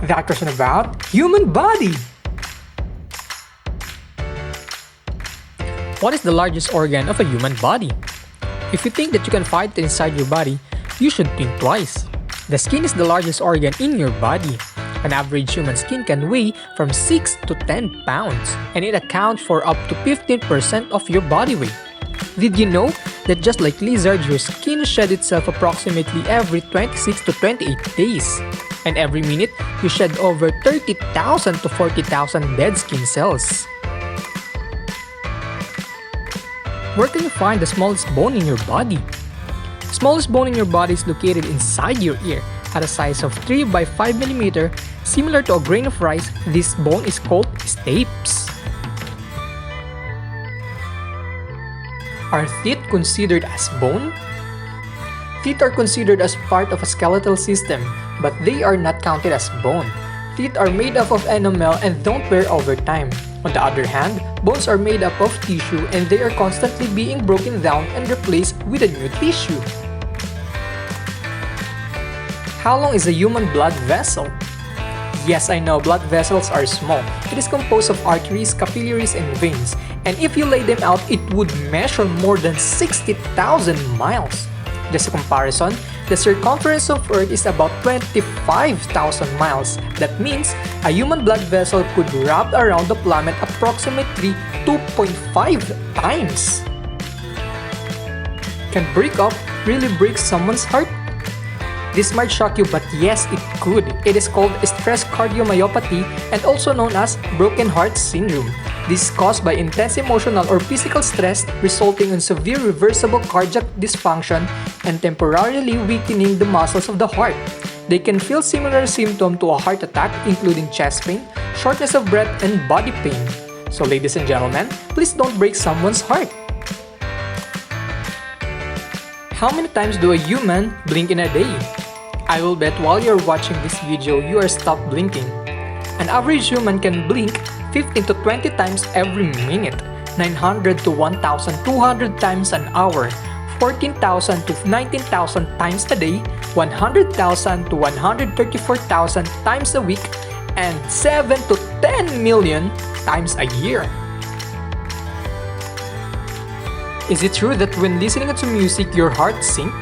That question about human body. What is the largest organ of a human body? If you think that you can find it inside your body, you should think twice. The skin is the largest organ in your body. An average human skin can weigh from 6 to 10 pounds, and it accounts for up to 15% of your body weight. Did you know that just like lizards, your skin sheds itself approximately every 26 to 28 days? And every minute, you shed over 30,000 to 40,000 dead skin cells. Where can you find the smallest bone in your body? The smallest bone in your body is located inside your ear at a size of 3 by 5 mm. Similar to a grain of rice, this bone is called stapes. Are teeth considered as bone? Teeth are considered as part of a skeletal system, but they are not counted as bone. Teeth are made up of enamel and don't wear over time. On the other hand, bones are made up of tissue and they are constantly being broken down and replaced with a new tissue. How long is a human blood vessel? Yes, I know, blood vessels are small. It is composed of arteries, capillaries, and veins. And if you lay them out, it would measure more than 60,000 miles. Just a comparison, the circumference of Earth is about 25,000 miles. That means a human blood vessel could wrap around the planet approximately 2.5 times. Can break up really break someone's heart? This might shock you, but yes, it could. It is called stress cardiomyopathy and also known as broken heart syndrome. This is caused by intense emotional or physical stress resulting in severe reversible cardiac dysfunction and temporarily weakening the muscles of the heart. They can feel similar symptoms to a heart attack, including chest pain, shortness of breath, and body pain. So ladies and gentlemen, please don't break someone's heart. How many times do a human blink in a day? I will bet while you're watching this video, you are stopped blinking. An average human can blink 15 to 20 times every minute, 900 to 1,200 times an hour, 14,000 to 19,000 times a day, 100,000 to 134,000 times a week, and 7 to 10 million times a year. Is it true that when listening to music, your heart sinks?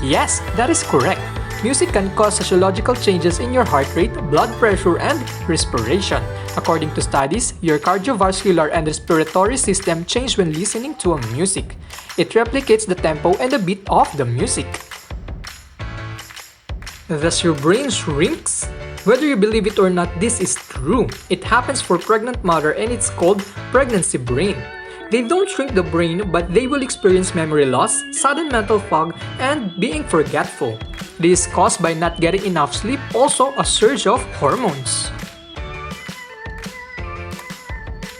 Yes, that is correct. Music can cause physiological changes in your heart rate, blood pressure, and respiration. According to studies, your cardiovascular and respiratory system change when listening to a music. It replicates the tempo and the beat of the music. Does your brain shrinks? Whether you believe it or not, this is true. It happens for pregnant mother and it's called pregnancy brain. They don't shrink the brain, but they will experience memory loss, sudden mental fog, and being forgetful. This is caused by not getting enough sleep, also a surge of hormones.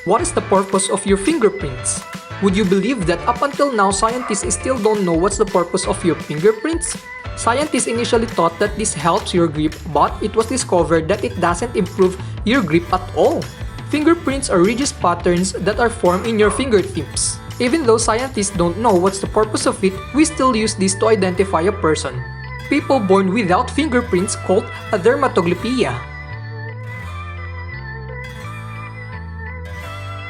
What is the purpose of your fingerprints? Would you believe that up until now, scientists still don't know what's the purpose of your fingerprints? Scientists initially thought that this helps your grip, but it was discovered that it doesn't improve your grip at all. Fingerprints are ridges patterns that are formed in your fingertips. Even though scientists don't know what's the purpose of it, we still use this to identify a person. People born without fingerprints called a dermatoglyphia.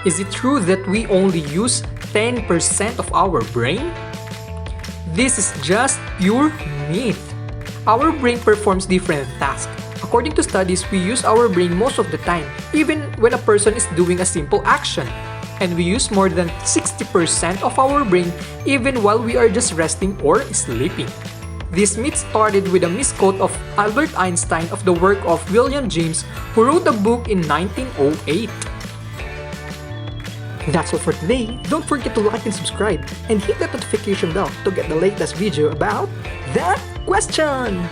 Is it true that we only use 10% of our brain? This is just pure myth. Our brain performs different tasks. According to studies, we use our brain most of the time, even when a person is doing a simple action. And we use more than 60% of our brain even while we are just resting or sleeping. This myth started with a misquote of Albert Einstein of the work of William James, who wrote a book in 1908. That's all for today. Don't forget to like and subscribe, and hit that notification bell to get the latest video about that question!